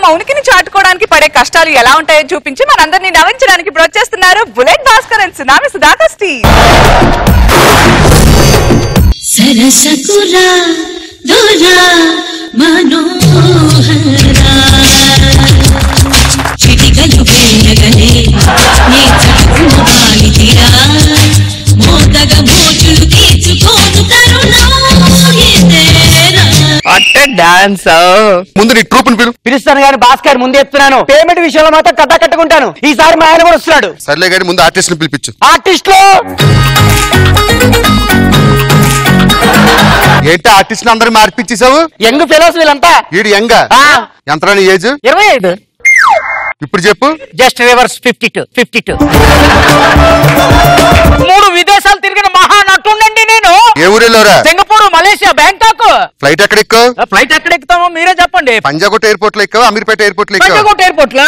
తమ ఉనికిని చాటుకోవడానికి పడే కష్టాలు ఎలా ఉంటాయో చూపించి మనందరినీ నవ్వించడానికి ఇప్పుడు వచ్చేస్తున్నారు bullet Bhaskar and tsunami Sudhakar Steve. సరసకురా దోరా మనోహరా చిటికలు వేయగలే నీ చటుకున బాలితిరా మోతగ మోచులు తీర్చుకోను తరుణం ఇదేరా. అంటే డాన్స్ ముందు నీ ట్రూప్ పిలుస్తాను కానీ భాస్కర్ ముందు చెప్తున్నాను, పేమెంట్ విషయంలో మాత్రం కట్టుకుంటాను. ఈసారి మా ఆయన కూడా వస్తున్నాడు. సర్లే కానీ ముందు ఆర్టిస్ట్ ని పిలిపించు. ఆర్టిస్టులు ఏంటి ఆర్టిస్ట్ అందరూ మార్పిచ్చేసావు? యంగ్ ఫెలోస్ వీళ్ళంతా. వీడు యంగ్ ఎంత ఏజ్? 25. ఇప్పుడు చెప్పు. Just reverse 52. 3 విదేశాలు తిరిగిన మహానటుండండి నేను. ఏ ఊరెళ్ళారా? Singapore, Malaysia, Bangkok. ఫ్లైట్ ఎక్కడ ఎక్కువ? ఫ్లైట్ ఎక్కడ ఎక్కుతామో మీరే చెప్పండి. పంజాగుట్ట ఎయిర్పోర్ట్ లో ఎక్కువ, అమీర్పేట ఎయిర్పోర్ట్ లో ఎక్కువ. పంజాగుట్ట ఎయిర్పోర్ట్ లో.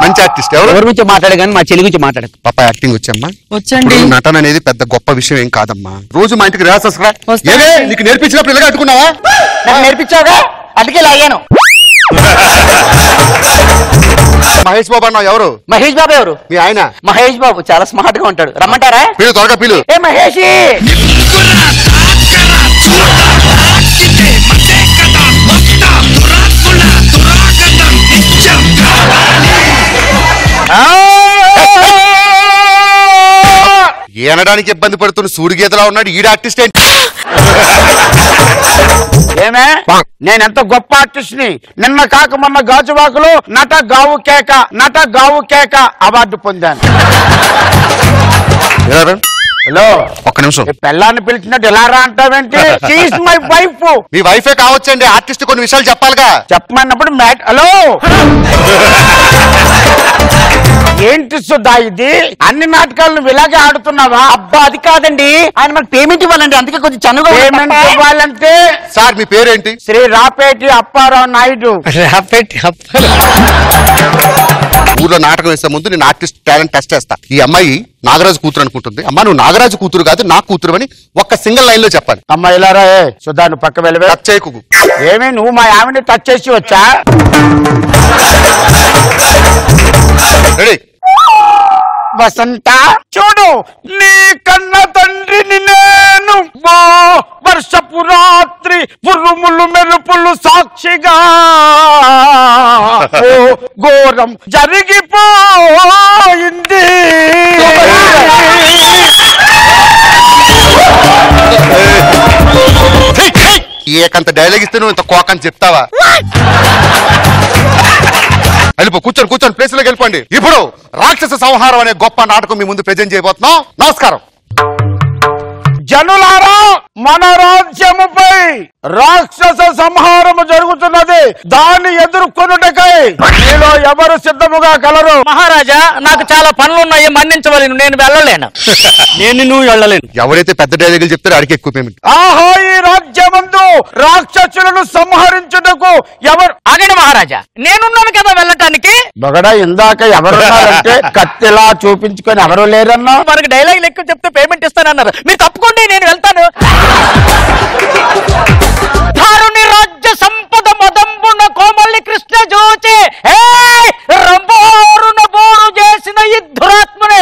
మంచి ఆర్టిస్ట్. ఎవరి గురించి మాట్లాడే కానీ మా చెల్లి గురించి మాట్లాడదు. పాప యాక్టింగ్ వచ్చమ్మా? వచ్చండి. నటన అనేది పెద్ద గొప్ప విషయం ఏం కాదమ్మా. రోజు మా ఇంటికి రిహార్సల్స్ రా. వస్తాను. నీకు నేర్పించినప్పుడు ఇలా కట్టుకున్నావా? నాకు నేర్పించావుగా, అందుకే లాగాను. మహేష్ బాబు అన్నావు. ఎవరు? మహేష్ బాబు. ఎవరు? మీ ఆయన. మహేష్ బాబు చాలా స్మార్ట్ గా ఉంటాడు. రమ్మంటారా? పిలు, త్వరగా పిలు. ఏ మహేష్, ఏనడానికి ఇబ్బంది పడుతున్న సూడి గీతలా ఉన్నాడు ఈడ ఆర్టిస్ట్ ఏంటి? ఏమే నేనెంత గొప్ప ఆర్టిస్ట్ ని. నిన్న కాక మొన్న గాజువాకలో నట గావు కేక అవార్డు పొందాను. హలో, ఒక్క నిమిషం. పెళ్ళాన్ని పిలిచినట్టు ఎలా రా అంటావేంటి? She is my wife. మీ వైఫే కావచ్చండి, ఆర్టిస్ట్ కొన్ని విషయాలు చెప్పాలిగా. చెప్పమన్నప్పుడు హలో ఏంటి సుధా ఇది? అన్ని నాటకాలు నువ్వు ఇలాగే ఆడుతున్నావా? అబ్బా అది కాదండి, ఆయన మనకు పేమెంట్ ఇవ్వాలండి, అందుకే కొంచెం చనువుగా. పేమెంట్ ఇవ్వాలంటే సార్ మీ పేరేంటి? శ్రీ రాపేటి అప్పారావు నాయుడు. ఊర్లో నాటకం వేసే ముందు నేను ఆర్టిస్ట్ టాలెంట్ టెస్ట్ చేస్తా. ఈ అమ్మాయి నాగరాజు కూతురు అనుకుంటుంది. అమ్మా నువ్వు నాగరాజు కూతురు కాదు, నా కూతురు అని ఒక్క సింగిల్ లైన్ లో చెప్పాలి. అమ్మా ఇలారా. సుధా నువ్వు పక్క వెళ్ళవే. టచ్ చేయకు. ఏమి నువ్వు మా ఆవిడని టచ్ చేసి వచ్చా? రెడీ. వసంత చూడు, నీ కన్న తండ్రిని నేను వర్షపు రాత్రి పురుములు మెరుపులు సాక్షిగా ఓ ఘోరం జరిగిపోయింది. ఏకంత డైలాగ్ ఇస్తే నువ్వు ఇంత కోకని చెప్తావా? వెళ్ళిపో, కూర్చొని ప్లేస్ లోకి వెళ్ళిపోండి. ఇప్పుడు రాక్షస సంహారం అనే గొప్ప నాటకం మీ ముందు ప్రెజెంట్ చేయబోతున్నాం. నమస్కారం. జనులారా, మన రాజ్యముపై రాక్షస సంహారము జరుగుతున్నది. దాన్ని ఎదుర్కొనుటకై మీలో ఎవరు సిద్ధముగా కలరు? మహారాజా, నాకు చాలా పనులున్నాయి, మన్నించవలను, నేను వెళ్ళలేను. నువ్వు వెళ్ళలేను. ఎవరైతే పెద్ద డైలాగులు చెప్తారో అడిగి ఎక్కువ పేమెంట్. ఆహా, ఈ రాజ్యమందు రాక్షసులను సంహరించుటకు ఎవరు? ఆగండి మహారాజా, నేనున్నాను కదా వెళ్ళటానికి. బగడా ఇందాక ఎవరున్నారంటే కత్తిలా చూపించుకొని ఎవరు లేరన్నా. మనకి డైలాగ్ ఎక్కువ చెప్తే పేమెంట్ ఇస్తానన్నారు. మీరు తప్పుకోండి, నేను వెళ్తాను. ధారుని రాజ్య సంపద మదంబున కోమల్లి కృష్ణ జోచి రంబోరున బోరు చేసిన ఈ దురాత్మనే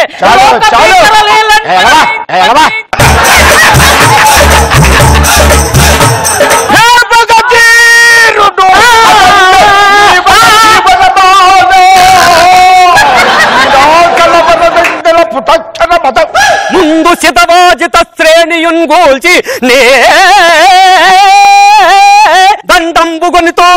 ముందు శతవాజిత శ్రేణియున్గోల్చి నే దండంబుగొనితో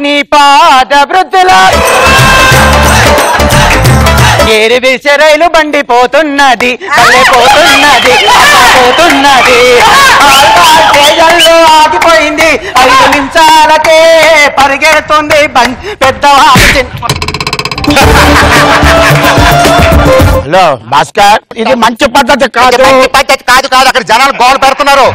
నీ పాద వృద్ధుల ఏరి వేసే రైలు బండి పోతున్నది, పోతున్నది, పోతున్నది. ఆగిపోయింది, 5 నిమిషాలకే పరిగెడుతుంది పెద్దవాడి. హలో భాస్కర్, ఇది మంచి పద్ధతి కాదు. మంచి పద్ధతి కాదు కాదు, అక్కడ జనాలు గోలు పెడుతున్నారు.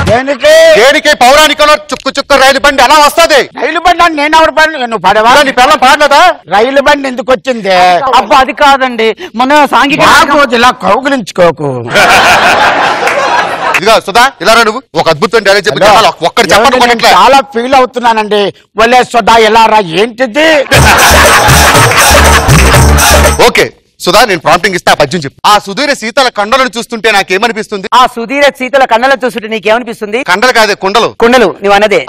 దేనికి దేనికి? పౌరాణికంలో చుక్కు చుక్కు రైలు బండి ఎలా వస్తుంది? రైలు బండి అని నేను ఎవరు బండి? నువ్వు పడవా? నీ పిల్లలు పాడలేదా? రైలు బండి ఎందుకు వచ్చింది? అబ్బా అది కాదండి, మన సాంఘిక ఇలా కౌగులించుకోకు. ఇదిగా సుధా, ఇలా నువ్వు ఒక అద్భుతం డైలాగ్ చెప్పి ఒక్కటి చెప్పండి. చాలా ఫీల్ అవుతున్నానండి. ఒలే సుధా ఎలా రా, ఏంటిది? ఓకే సుధా, నేను ప్రాంప్టింగ్ ఇస్తే ఆ పద్యం చెప్పు. ఆ సుధీర శీతల కండలను చూస్తుంటే నాకేమనిపిస్తుంది? ఆ సుధీర శీతల కన్నల చూస్తుంటే నీకేమనిపిస్తుంది? కండలు కాదే, కుండలు. కుండలు నువ్వు అన్నదే.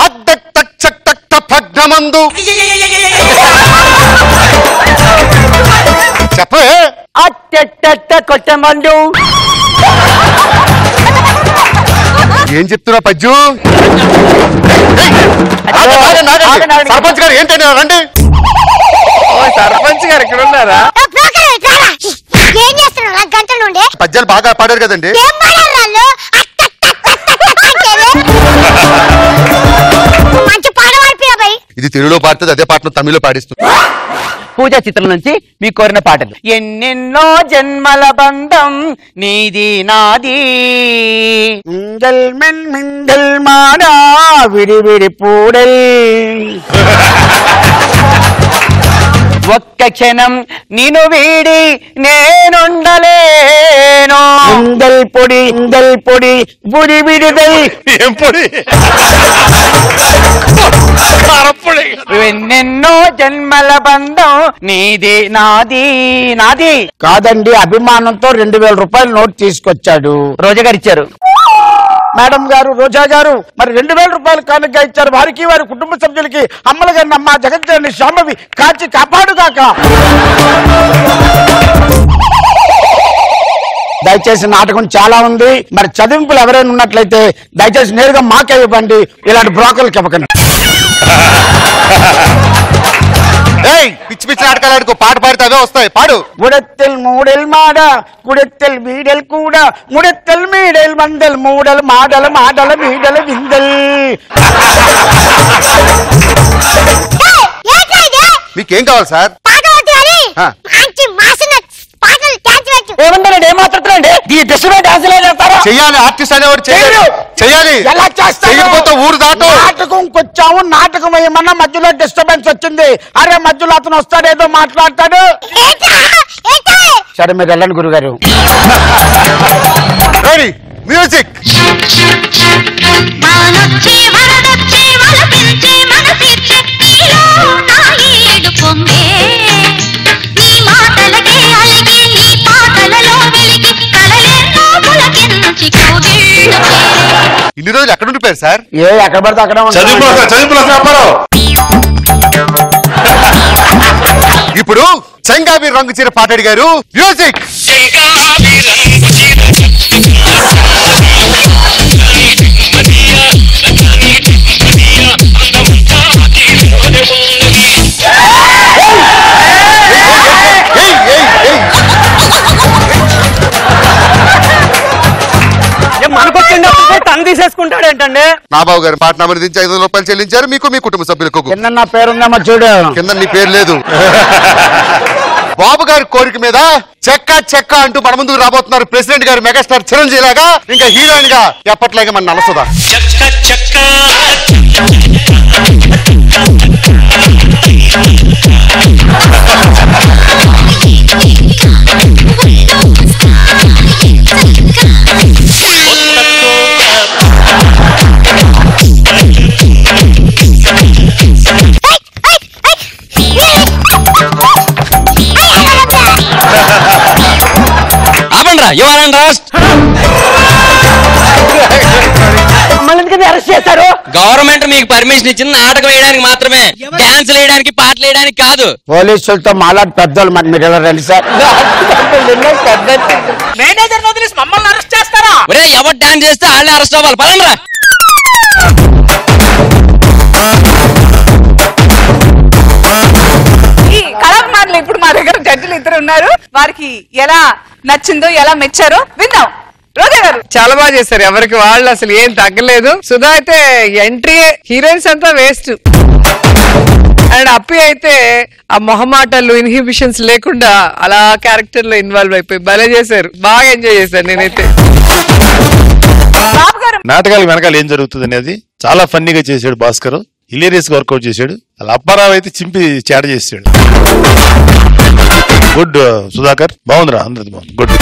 భగ్నమందు చెప్పే. కొట్టమందు. ఏం చెప్తున్నా పద్యం? సర్పంచ్ గారు ఏంటండి, రండి. సర్పంచ్ గారు ఇక్కడ ఉన్నారా? ఏం చేస్తున్నారు గంటల నుండి? పద్యాలు బాగా పాడారు కదండి. ఏం పాడారు వాళ్ళు? మంచి పాట పాడిపోయాయి. ఇది తెలుగులో పాడుతుంది, అదే పాటను తమిళ్లో పాడిస్తుంది. పూజా చిత్రం నుంచి మీకు కోరిన పాటలు. ఎన్నెన్నో జన్మల బంధం నీది నాది, మింగల్ మెన్ మింగల్ మాడా విడి విడి పూడల్, ఒక్క క్షణం నిన్ను వీడి నేనుండలేను, ఇందల్ పొడి బుడి విడిదల్. ఏం పొడి? ఎన్నెన్నో జన్మల బంధం నీది నాది నాది. కాదండి, అభిమానంతో 2000 రూపాయలు నోట్ తీసుకొచ్చాడు. రోజా గారు ఇచ్చారు. మేడం గారు, రోజా గారు మరి 2000 రూపాయలు కానుక ఇచ్చారు. వారికి వారి కుటుంబ సభ్యులకి, అమ్మల గారిని అమ్మ జగజ్జనని శ్యామవి కాచి కాపాడుగాక. దయచేసి నాటకం చాలా ఉంది. మరి చదివింపులు ఎవరైనా ఉన్నట్లయితే దయచేసి నేరుగా మాకే ఇవ్వండి, ఇలాంటి బ్రోకర్లకు ఇవ్వకండి. పిచ్చి పిచ్చి నాటకాలు ఆడుకో, పాట పాడితే అవే వస్తాయి. పాడు. ముడెత్తెల్ మూడెల్ మాడ కుడెత్తెల్ వీడెల్ కూడా ముడెత్తెల్ మీడెల్ మందెల్ మూడెల్ మాడల మాడల వీడల విందెల్. మీకేం కావాలి సార్? ఏమంటారండి, ఏం మాట్లాడుతున్నారండి? ఈ డిస్టర్బెంట్ డాన్స్ చేస్తారా? చెయ్యాలి, ఆర్టిస్ట్ అనేవాడు చెయ్యాలి. ఎలా చేస్తారు? చెయ్యకపోతే ఊరు దాటు. నాటకంకి వచ్చాము, నాటకం ఏమన్నా మధ్యలో డిస్టర్బెన్స్ వచ్చింది. అరే మధ్యలో అతను వస్తాడేదో మాట్లాడతాడు. సరే మీరు వెళ్ళండి గురుగారు. మ్యూజిక్. ఇన్ని రోజులు ఎక్కడ ఉండిపోయారు సార్? ఎక్కడ పడితే అక్కడ ఇప్పుడు చెంగాబీ రంగు చీర పాట అడిగారు. మ్యూజిక్. తను తీసేసుకుంటాడు ఏంటండి? నాబాబు గారు పాట నెంబర్ దించి 500 రూపాయలు చెల్లించారు. మీకు మీ కుటుంబ సభ్యులకు. కింద నా పేరుందేమో చూడు. కింద నీ పేరు లేదు. బాబు గారి కోరిక మీద చెక్క చెక్క అంటూ మన ముందుకు రాబోతున్నారు ప్రెసిడెంట్ గారు మెగాస్టార్ చిరంజీవి లాగా, ఇంకా హీరోయిన్ గా ఎప్పట్లాగా మన నలసుదా. గవర్నమెంట్ మీకు పర్మిషన్ ఇచ్చింది నాటకం వేయడానికి మాత్రమే, డాన్స్ వేయడానికి, పాటలు వేయడానికి కాదు. పోలీసులతో మాలాంటి పెద్దోళ్ళు మరి మీరు ఎలా రండి సార్. మేనేజర్ వదిలేసి మమ్మల్ని అరెస్ట్ చేస్తారా? ఒరే ఎవరు డాన్స్ చేస్తే వాళ్ళే అరెస్ట్ అవ్వాలి. పదండ్రా. ఈ కళాభిమానులు ఇప్పుడు మా దగ్గర జడ్జిలు 2 ఉన్నారు. వారికి ఎలా నచ్చిందో, ఎలా మెచ్చారో విందాం. రోజా గారు చాలా బాగా చేశారు. ఎవరికి వాళ్ళు అసలు ఏం తగ్గలేదు. సుధా అయితే ఎంట్రీ, హీరోయిన్స్ అంతా వేస్ట్. అండ్ అప్పి అయితే ఆ మొహమాటలు ఇన్హిబిషన్స్ లేకుండా అలా క్యారెక్టర్ లో ఇన్వాల్వ్ అయిపోయి భలే చేశారు. బాగా ఎంజాయ్ చేశాను నేనైతే. బాబు గారు నాటకాల వెనకాల ఏం జరుగుతుంది అనేది చాలా ఫన్నీగా చేశాడు భాస్కర్. హిలేరియస్ వర్కౌట్ చేశాడు. అలా అప్పారావు అయితే చింపి చాట చేసాడు. గుడ్ సుధాకర్, బాగుందిరా, అందరిది బాగుంది, గుడ్.